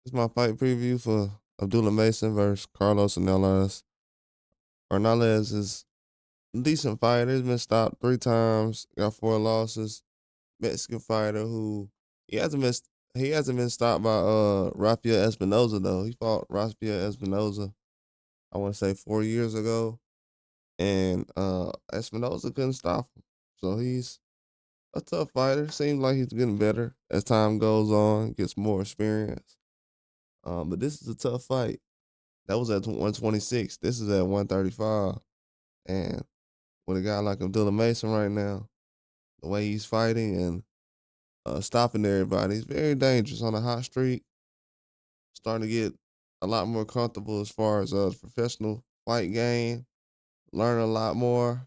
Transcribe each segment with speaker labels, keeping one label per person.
Speaker 1: It's my fight preview for Abdullah Mason versus Carlos Ornelas. Ornelas is a decent fighter. He's been stopped 3 times, got 4 losses. Mexican fighter who he hasn't been he hasn't been stopped by Rafael Espinoza though. He fought Rafael Espinoza, I want to say 4 years ago, and Espinoza couldn't stop him. So he's a tough fighter. Seems like he's getting better as time goes on, gets more experience. But this is a tough fight. That was at 126. This is at 135. And with a guy like Abdullah Mason right now, the way he's fighting and stopping everybody, he's very dangerous on a hot streak. Starting to get a lot more comfortable as far as the professional fight game. Learn a lot more.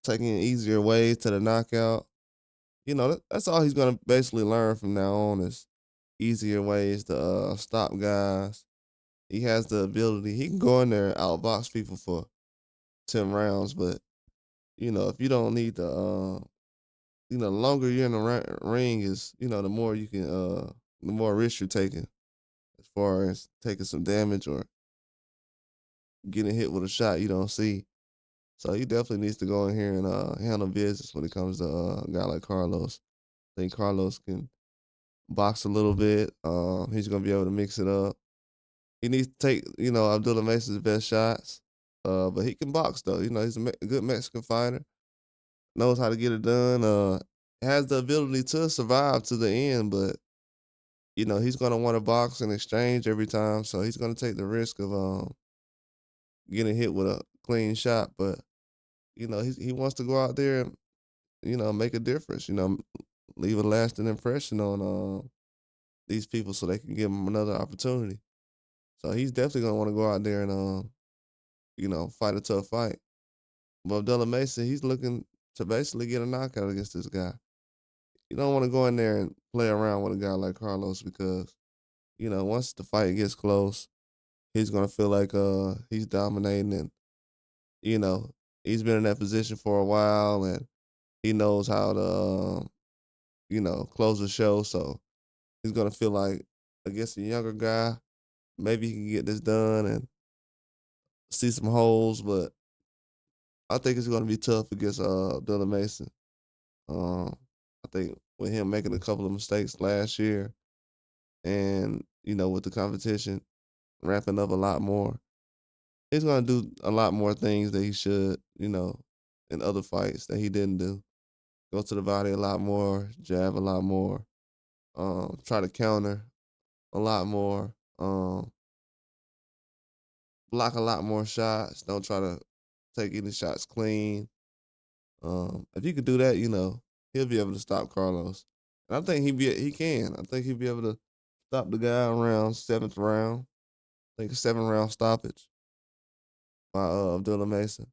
Speaker 1: Taking easier ways to the knockout. That's all he's gonna basically learn from now on is easier ways to stop guys. He has the ability. He can go in there and outbox people for 10 rounds, but if you don't need to, the longer you're in the ring is, the more you can, the more risk you're taking as far as taking some damage or getting hit with a shot you don't see. So he definitely needs to go in here and handle business when it comes to a guy like Carlos. I think Carlos can box a little bit. He's gonna be able to mix it up. He needs to take, Abdullah Mason's best shots. But he can box though. He's a good Mexican fighter. Knows how to get it done. Has the ability to survive to the end, but he's gonna want to box and exchange every time. So he's gonna take the risk of getting hit with a clean shot. But he wants to go out there and make a difference. Leave a lasting impression on these people so they can give him another opportunity. So he's definitely gonna want to go out there and fight a tough fight. But Abdullah Mason, he's looking to basically get a knockout against this guy. You don't want to go in there and play around with a guy like Carlos because, once the fight gets close, he's gonna feel like he's dominating and, you know, he's been in that position for a while and he knows how to close the show. So he's gonna feel like against a younger guy, maybe he can get this done and see some holes, but I think it's gonna be tough against Abdullah Mason. Um, I think with him making a couple of mistakes last year and, with the competition ramping up a lot more, he's gonna do a lot more things that he should, in other fights that he didn't do. Go to the body a lot more, jab a lot more, try to counter a lot more, block a lot more shots. Don't try to take any shots clean. If you could do that, he'll be able to stop Carlos. And I think he can. I think he'll be able to stop the guy around 7th round. I think a 7 round stoppage by Abdullah Mason.